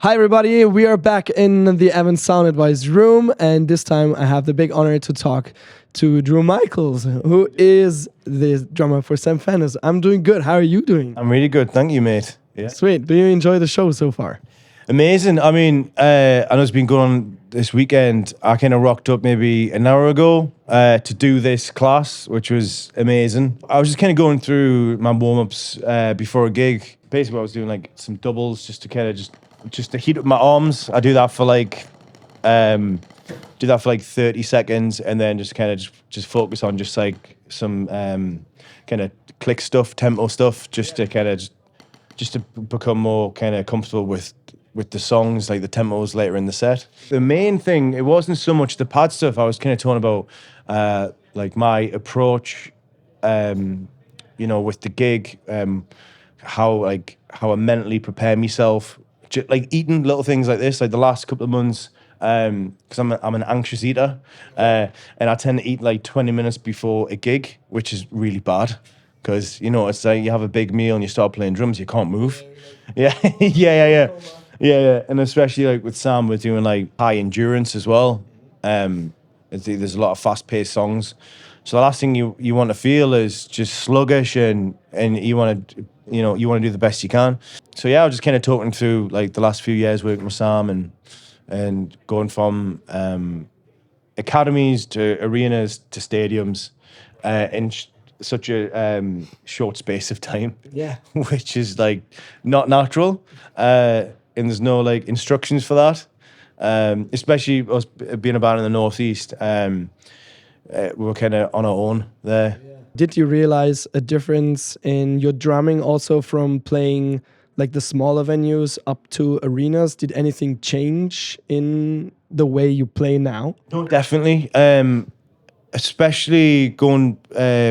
Hi everybody, we are back in the Evan Sound Advice room, and this time I have the big honor to talk to Drew Michaels, who is the drummer for Sam Fender. I'm doing good. How are you doing? I'm really good, thank you, mate. Yeah. Sweet. Do you enjoy the show so far? Amazing. I mean, I know it's been going on this weekend. I kind of rocked up maybe an hour ago to do this class, which was amazing. I was just kind of going through my warm-ups before a gig. Basically, I was doing like some doubles just to kind of just to heat up my arms. I do that for like 30 seconds, and then just kind of just focus on just like some kind of click stuff, tempo stuff, just to kind of just to become more kind of comfortable with the songs, like the tempos later in the set. The main thing, it wasn't so much the pad stuff. I was kind of talking about like my approach, with the gig, how I mentally prepare myself, like eating little things like this. Like the last couple of months, because I'm an anxious eater, and I tend to eat like 20 minutes before a gig, which is really bad. Because, it's like you have a big meal and you start playing drums, you can't move. Yeah, yeah. And especially like with Sam, we're doing like high endurance as well. There's a lot of fast-paced songs. So the last thing you want to feel is just sluggish, and you want to do the best you can. So yeah, I was just kind of talking through like the last few years working with Sam and going from academies to arenas to stadiums, in such a short space of time. Yeah. Which is like not natural, and there's no like instructions for that. Especially us being a band in the Northeast, we were kind of on our own there. Yeah. Did you realize a difference in your drumming also from playing like the smaller venues up to arenas? Did anything change in the way you play now? No, definitely. Especially going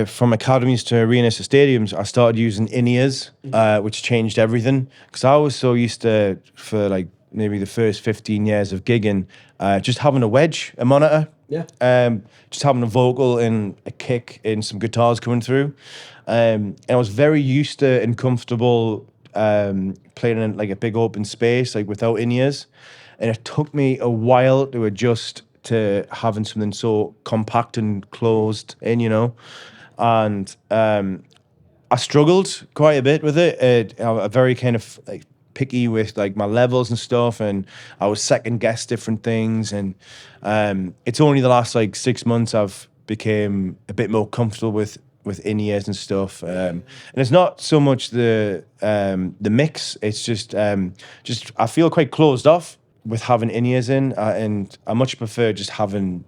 from academies to arenas to stadiums, I started using in-ears, which changed everything. Because I was so used to, for like maybe the first 15 years of gigging, just having a wedge, a monitor. Yeah. Just having a vocal and a kick and some guitars coming through. And I was very used to and comfortable playing in like a big open space, like without in-ears. And it took me a while to adjust to having something so compact and closed in, and I struggled quite a bit with it. I'm very kind of like picky with like my levels and stuff, and I was second guess different things, and it's only the last like 6 months I've became a bit more comfortable with in-ears and stuff, and it's not so much the mix. It's just I feel quite closed off with having in-ears in, and I much prefer just having,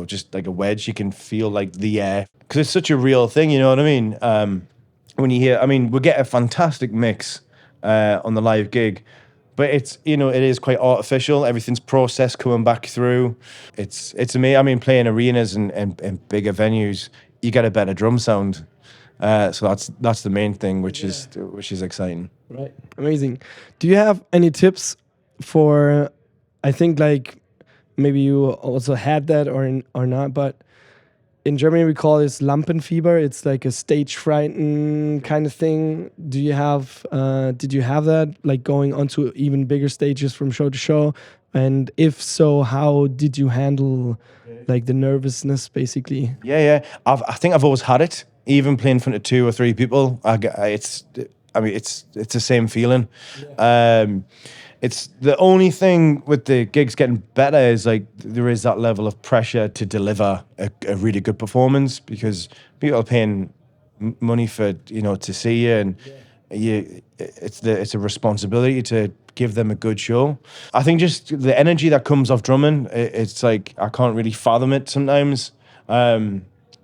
just like a wedge. You can feel like the air, because it's such a real thing, you know what I mean? When you hear, we get a fantastic mix on the live gig, but it's, it is quite artificial. Everything's processed coming back through. It's amazing. Playing arenas and bigger venues, you get a better drum sound. So that's the main thing, which is exciting. Right. Amazing. Do you have any tips for, I think like maybe you also had that or not, but in Germany we call this Lampenfieber. It's like a stage frighten kind of thing. Did you have that, like going onto even bigger stages from show to show? And if so, how did you handle like the nervousness basically? Yeah. I think I've always had it, even playing in front of 2 or 3 people. It's the same feeling. Yeah. It's the only thing with the gigs getting better is like there is that level of pressure to deliver a really good performance, because people are paying money for, to see you, and it's a responsibility to give them a good show. I think just the energy that comes off drumming, it's like I can't really fathom it sometimes.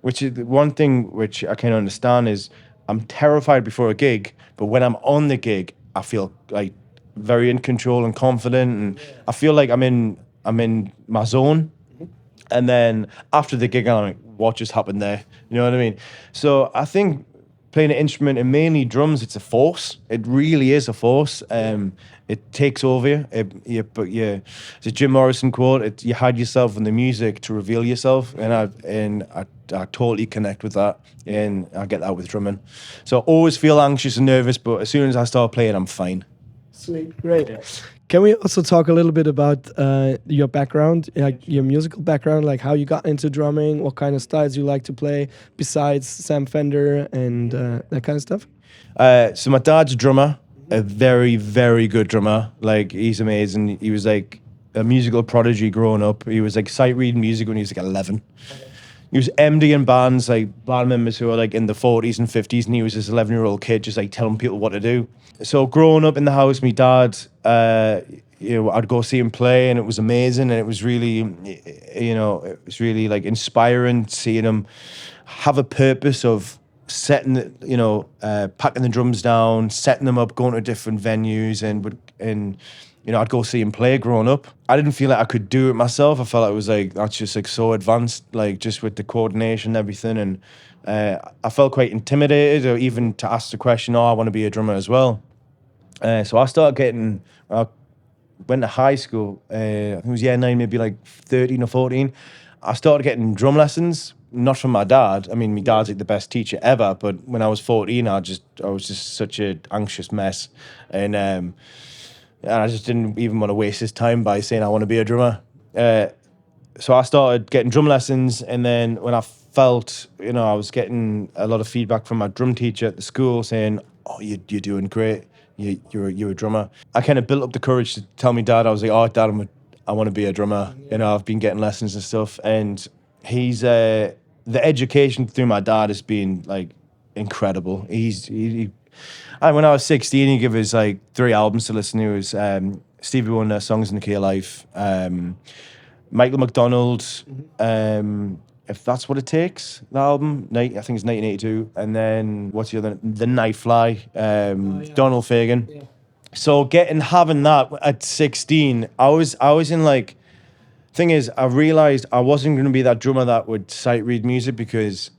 Which is one thing which I can understand is I'm terrified before a gig, but when I'm on the gig, I feel like very in control and confident, and I feel like I'm in my zone. And then after the gig, I'm like, what just happened there? You know what I mean? So I think playing an instrument, and mainly drums, it's a force. It really is a force. It takes over you. It's a Jim Morrison quote. You hide yourself in the music to reveal yourself, and I totally connect with that, and I get that with drumming. So I always feel anxious and nervous, but as soon as I start playing, I'm fine. Sweet, great. Can we also talk a little bit about your background, like your musical background, like how you got into drumming, what kind of styles you like to play besides Sam Fender and that kind of stuff? So my dad's a drummer, a very, very good drummer. Like, he's amazing. He was like a musical prodigy growing up. He was like sight reading music when he was like 11. He was MDing bands, like band members who were like in the 40s and 50s, and he was this 11-year-old kid just like telling people what to do. So growing up in the house, my dad, I'd go see him play, and it was amazing, and it was really, it was really like inspiring seeing him have a purpose of setting, packing the drums down, setting them up, going to different venues, and I'd go see him play growing up. I didn't feel like I could do it myself. I felt like it was like, that's just like so advanced, like just with the coordination and everything. And I felt quite intimidated, or even to ask the question, I want to be a drummer as well. So I started getting, I went to high school, I think it was year 9, maybe like 13 or 14. I started getting drum lessons, not from my dad. I mean, my dad's like the best teacher ever, but when I was 14, I was just such an anxious mess. And I just didn't even want to waste his time by saying I want to be a drummer. So I started getting drum lessons, and then when I felt, I was getting a lot of feedback from my drum teacher at the school saying, "Oh, you're doing great. You're a drummer." I kind of built up the courage to tell my dad. I was like, "Oh, Dad, I want to be a drummer." I've been getting lessons and stuff, and he's the education through my dad has been like incredible. When I was 16, he gave us like 3 albums to listen to. It was Stevie Wonder, Songs in the Key of Life, Michael McDonald, If That's What It Takes, the album, I think it's 1982. And then what's the other? The Night Fly, Donald Fagen. Yeah. So having that at 16, I was in like, thing is, I realized I wasn't going to be that drummer that would sight read music, because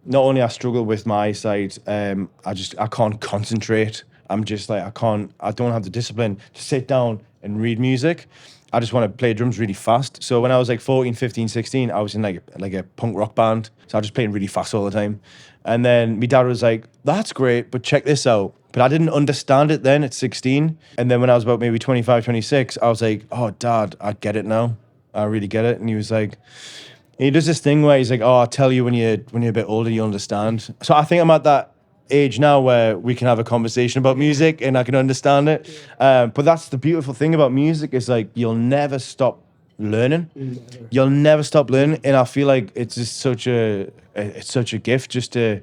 not only I struggle with my eyesight, I can't concentrate. I'm just like, I don't have the discipline to sit down and read music. I just want to play drums really fast. So when I was like 14, 15, 16, I was in like a punk rock band. So I was just playing really fast all the time. And then my dad was like, "That's great, but check this out." But I didn't understand it then at 16. And then when I was about maybe 25, 26, I was like, "Oh, Dad, I get it now. I really get it." And he was like, he does this thing where he's like, "Oh, I'll tell you when you're a bit older, you understand." So I think I'm at that age now where we can have a conversation about music and I can understand it. But that's the beautiful thing about music, is like, you'll never stop learning. You'll never stop learning. And I feel like it's just such a gift just to,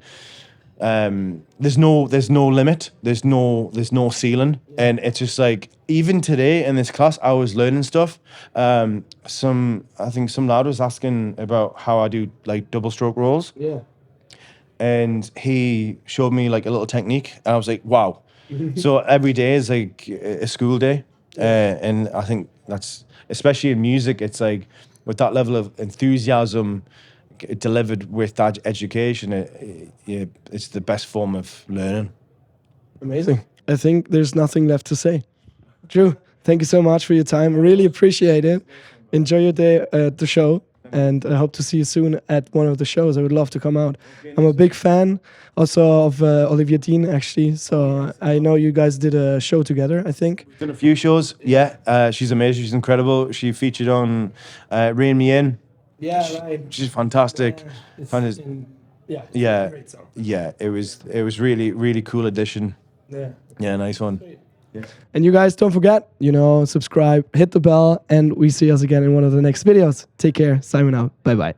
there's no limit, there's no ceiling. And it's just like, even today in this class, I was learning stuff. I think some lad was asking about how I do like double stroke rolls. Yeah. And he showed me like a little technique, and I was like, wow. So every day is like a school day. And I think that's, especially in music, it's like with that level of enthusiasm delivered with that education, it's the best form of learning. Amazing. I think there's nothing left to say. Drew, thank you so much for your time. Really appreciate it. Enjoy your day at the show, and I hope to see you soon at one of the shows. I would love to come out. I'm a big fan also of Olivia Dean, actually. So I know you guys did a show together, I think. We've done a few shows, yeah. She's amazing. She's incredible. She featured on Rein Me In. Yeah, right. She's fantastic. Yeah, great song. Yeah, it was really, really cool addition. Yeah, nice one. Yeah. And you guys, don't forget, subscribe, hit the bell, and we see us again in one of the next videos. Take care. Simon out. Bye-bye.